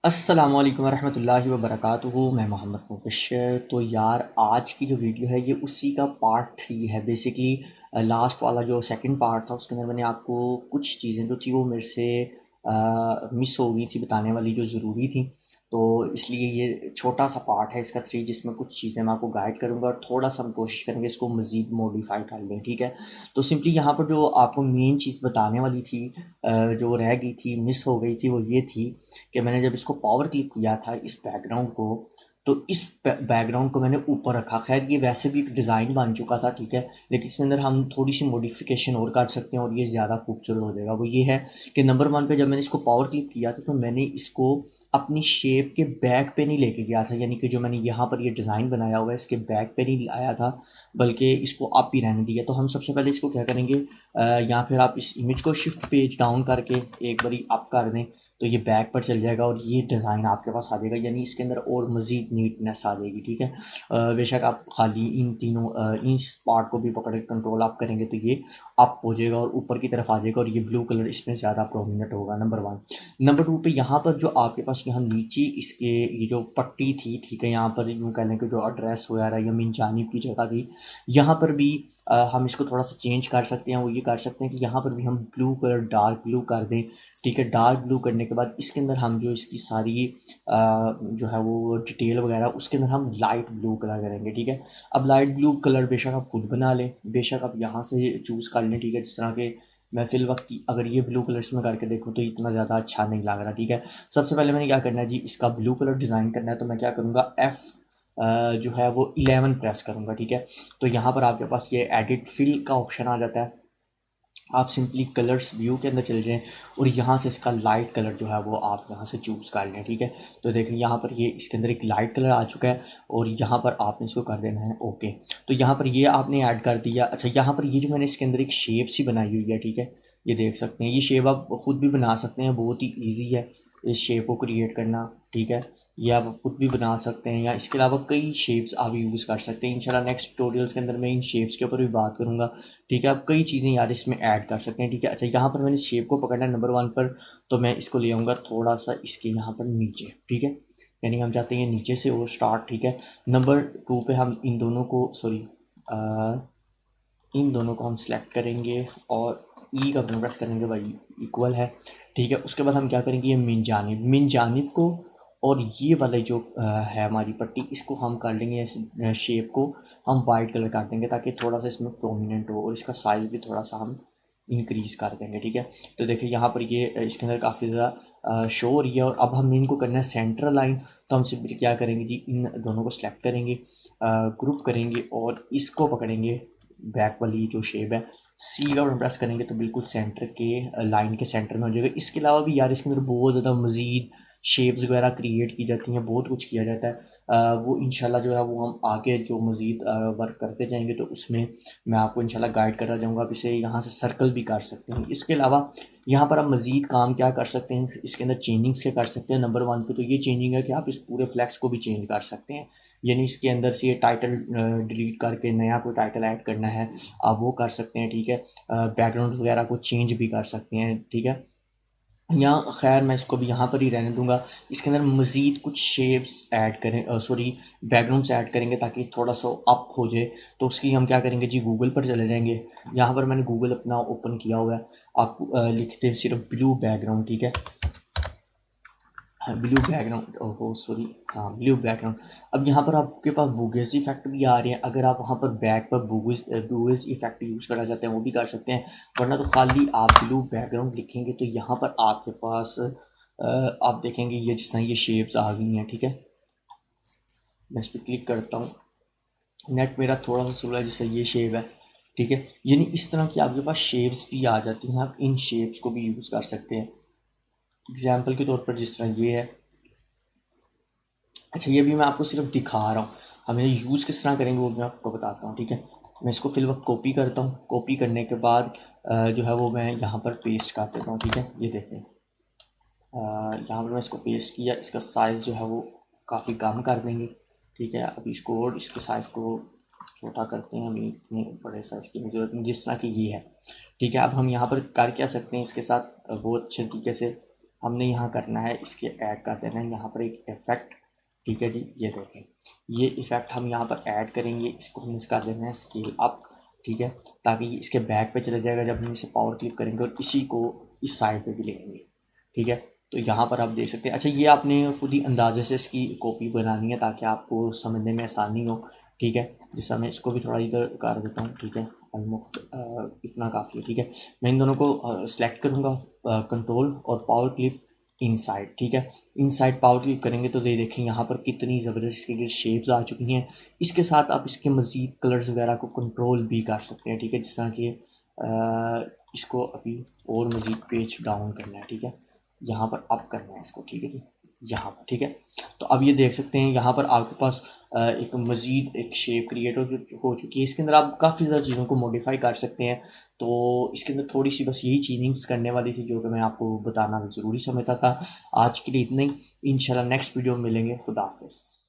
अस्सलामुअलैकुम वरहमतुल्लाहि वबरकातुहू। मैं मोहम्मद मुबशर। तो यार आज की जो वीडियो है ये उसी का पार्ट 3 है बेसिकली। लास्ट वाला जो सेकंड पार्ट था उसके अंदर मैंने आपको कुछ चीज़ें जो थी वो मेरे से मिस हो गई थी बताने वाली जो ज़रूरी थी। तो इसलिए ये छोटा सा पार्ट है इसका 3, जिसमें कुछ चीज़ें मैं आपको गाइड करूँगा और थोड़ा सा हम कोशिश करेंगे इसको मज़ीद मॉडिफाई कर लें, ठीक है। तो सिंपली यहाँ पर जो आपको मेन चीज़ बताने वाली थी, जो रह गई थी, मिस हो गई थी, वो ये थी कि मैंने जब इसको पावर क्लिक किया था इस बैकग्राउंड को, तो इस बैकग्राउंड को मैंने ऊपर रखा। खैर ये वैसे भी एक डिज़ाइन बन चुका था, ठीक है, लेकिन इसके अंदर हम थोड़ी सी मॉडिफिकेशन और कर सकते हैं और ये ज़्यादा खूबसूरत हो जाएगा। वो ये है कि नंबर वन पे जब मैंने इसको पावर क्लिक किया था तो मैंने इसको अपनी शेप के बैक पे नहीं लेके गया था, यानी कि जो मैंने यहाँ पर ये डिज़ाइन बनाया हुआ है इसके बैक पे नहीं लाया था, बल्कि इसको अप ही रहने दिया। तो हम सबसे पहले इसको क्या करेंगे, या फिर आप इस इमेज को शिफ्ट पेज डाउन करके एक बारी अप कर दें तो ये बैक पर चल जाएगा और ये डिज़ाइन आपके पास आ जाएगा, यानी इसके अंदर और मज़ीद नीटनेस आ जाएगी, ठीक है। बेशक आप खाली इन तीनों इस पार्ट को भी पकड़ के कंट्रोल आप करेंगे तो ये अप हो जाएगा और ऊपर की तरफ आ जाएगा और ये ब्लू कलर इसमें ज़्यादा प्रोमिनेंट होगा, नंबर वन। नंबर टू पे यहाँ पर जो आपके पास यहाँ नीचे इसके ये जो पट्टी थी, ठीक है, यहाँ पर यूँ कह लें कि जो एड्रेस वगैरह या मिन जानिब की जगह थी, यहाँ पर भी हम इसको थोड़ा सा चेंज कर सकते हैं। वो ये कर सकते हैं कि यहाँ पर भी हम ब्लू कलर डार्क ब्लू कर दें, ठीक है। डार्क ब्लू करने के बाद इसके अंदर हम जो इसकी सारी जो है वो डिटेल वगैरह उसके अंदर हम लाइट ब्लू कलर करेंगे, ठीक है। अब लाइट ब्लू कलर बेशक आप खुद बना लें, बेशक आप यहाँ से चूज़ कर लें, ठीक है। जिस तरह के मैं फिल वक्त अगर ये ब्लू कलर्स में करके देखूँ तो इतना ज़्यादा अच्छा नहीं लग रहा, ठीक है। सबसे पहले मैंने क्या करना है जी, इसका ब्लू कलर डिज़ाइन करना है तो मैं क्या करूँगा, एफ़ जो है वो 11 प्रेस करूँगा, ठीक है। तो यहाँ पर आपके पास ये एडिट फिल का ऑप्शन आ जाता है। आप सिंपली कलर्स व्यू के अंदर चले जाएँ और यहाँ से इसका लाइट कलर जो है वो आप यहाँ से चूज़ कर लें, ठीक है। तो देखें यहाँ पर ये इसके अंदर एक लाइट कलर आ चुका है और यहाँ पर आपने इसको कर देना है ओके। तो यहाँ पर ये आपने ऐड कर दिया। अच्छा, यहाँ पर ये जो मैंने इसके अंदर एक शेप सी बनाई हुई है, ठीक है, ये देख सकते हैं। ये शेप आप खुद भी बना सकते हैं, बहुत ही ईजी है इस शेप को क्रिएट करना, ठीक है। ये आप खुद भी बना सकते हैं या इसके अलावा कई शेप्स आप यूज़ कर सकते हैं। इंशाल्लाह नेक्स्ट ट्यूटोरियल्स के अंदर मैं इन शेप्स के ऊपर भी बात करूँगा, ठीक है। आप कई चीज़ें यार इसमें ऐड कर सकते हैं, ठीक है। अच्छा, यहाँ पर मैंने शेप को पकड़ना है नंबर वन पर, तो मैं इसको ले आऊँगा थोड़ा सा इसके यहाँ पर नीचे, ठीक है, यानी हम चाहते हैं नीचे से और स्टार्ट, ठीक है। नंबर टू पे हम इन दोनों को सॉरी इन दोनों को हम सिलेक्ट करेंगे और ई का बटन प्रेस करेंगे भाई, इक्वल है, ठीक है। उसके बाद हम क्या करेंगे, ये मिन जानिब को और ये वाला जो है हमारी पट्टी, इसको हम कर लेंगे इस शेप को हम वाइट कलर कर देंगे ताकि थोड़ा सा इसमें प्रोमिनेंट हो और इसका साइज़ भी थोड़ा सा हम इंक्रीज़ कर देंगे, ठीक है। तो देखिए यहाँ पर ये इसके अंदर काफ़ी ज़्यादा शो हो रही है और अब हम इनको करना है सेंटर लाइन। तो हम सिंपली क्या करेंगे जी, इन दोनों को सिलेक्ट करेंगे, ग्रुप करेंगे और इसको पकड़ेंगे, बैक वाली जो शेप है, सी का बटन प्रेस करेंगे तो बिल्कुल सेंटर के लाइन के सेंटर में हो जाएगा। इसके अलावा भी यार इसके अंदर बहुत ज़्यादा मज़ीद शेप्स वगैरह क्रिएट की जाती हैं, बहुत कुछ किया जाता है। वो इंशाल्लाह जो है वो हम आगे जो मज़ीद वर्क करते जाएंगे तो उसमें मैं आपको इंशाल्लाह गाइड करता जाऊँगा। आप इसे यहाँ से सर्कल भी कर सकते हैं। इसके अलावा यहाँ पर आप मज़ीद काम क्या कर सकते हैं, इसके अंदर चेंजिंग्स क्या कर सकते हैं। नंबर वन पे तो ये चेंजिंग है कि आप इस पूरे फ्लैक्स को भी चेंज कर सकते हैं, यानी इसके अंदर से ये टाइटल डिलीट करके नया कोई टाइटल ऐड करना है आप वो कर सकते हैं, ठीक है। बैकग्राउंड वगैरह को चेंज भी कर सकते हैं, ठीक है। यहाँ खैर मैं इसको भी यहाँ पर ही रहने दूंगा। इसके अंदर मज़ीद कुछ शेप्स ऐड करें, सॉरी बैकग्राउंड्स ऐड करेंगे ताकि थोड़ा सा अप हो जाए। तो उसकी हम क्या करेंगे जी, गूगल पर चले जाएंगे। यहाँ पर मैंने गूगल अपना ओपन किया हुआ है। आप लिखते हैं सिर्फ ब्लू बैकग्राउंड, ठीक है। हाँ, ब्लू बैकग्राउंड, ओहो सॉरी, हाँ ब्लू बैकग्राउंड। अब यहाँ पर आपके पास बुगेज इफेक्ट भी आ रहे हैं, अगर आप वहाँ पर बैक पर बुगेज इफेक्ट यूज़ करना चाहते हैं वो भी कर सकते हैं, वरना तो खाली आप ब्लू बैकग्राउंड लिखेंगे तो यहाँ पर आपके पास आप देखेंगे ये जिस तरह ये शेप्स आ गई हैं, ठीक है। मैं इस पर क्लिक करता हूँ, नेट मेरा थोड़ा सा स्लो है, जिससे ये शेप है, ठीक है। यानी इस तरह की आपके पास शेप्स भी आ जाती हैं, आप इन शेप्स को भी यूज़ कर सकते हैं। एग्जाम्पल के तौर पर जिस तरह ये है। अच्छा, ये भी मैं आपको सिर्फ दिखा रहा हूँ, हमें यूज़ किस तरह करेंगे वो मैं आपको बताता हूँ, ठीक है। मैं इसको फिल वक्त कॉपी करता हूँ, कॉपी करने के बाद जो है वो मैं यहाँ पर पेस्ट कर देता हूँ, ठीक है। ये देखें, यहाँ पर मैं इसको पेस्ट किया, इसका साइज़ जो है वो काफ़ी कम कर देंगे, ठीक है। अब इसको और इसके साइज़ को छोटा करते हैं, हमें इतने बड़े साइज़ की ज़रूरत नहीं जिस तरह की ये है, ठीक है। अब हम यहाँ पर कर क्या सकते हैं इसके साथ बहुत अच्छे तरीके से, हमने यहाँ करना है, इसके ऐड कर देना है यहाँ पर एक इफेक्ट। ठीक है जी, ये देखें, ये इफेक्ट हम यहाँ पर ऐड करेंगे, इसको हम कर देना है स्केल अप। ठीक है, ताकि ये इसके बैक पे चला जाएगा जब हम इसे पावर क्लिक करेंगे, और इसी को इस साइड पे भी लेंगे। ठीक है, तो यहाँ पर आप देख सकते हैं। अच्छा, ये आपने खुद ही अंदाजे से इसकी कॉपी बनानी है ताकि आपको समझने में आसानी हो। ठीक है, जिस समय इसको भी थोड़ा इधर कर देता हूँ। ठीक है, अलमुक्त इतना काफ़ी है। ठीक है, मैं इन दोनों को सिलेक्ट करूँगा, कंट्रोल और पावर क्लिक इनसाइड। ठीक है, इनसाइड पावर क्लिक करेंगे तो ये देखें यहाँ पर कितनी ज़बरदस्त इसकी शेप्स आ चुकी हैं। इसके साथ आप इसके मज़ीद कलर्स वगैरह को कंट्रोल भी कर सकते हैं। ठीक है, जिस तरह कि इसको अभी और मज़ीद पेज डाउन करना है। ठीक है, यहाँ पर अप करना है इसको। ठीक है जी, यहाँ पर। ठीक है, तो अब ये देख सकते हैं यहाँ पर आपके पास एक मज़ीद एक शेप क्रिएट हो चुकी है। इसके अंदर आप काफ़ी ज़्यादा चीज़ों को मॉडिफाई कर सकते हैं। तो इसके अंदर थोड़ी सी बस यही चेंजिंग्स करने वाली थी जो कि मैं आपको बताना ज़रूरी समझता था। आज के लिए इतना ही, इंशाल्लाह नेक्स्ट वीडियो में मिलेंगे। खुदा हाफिज़।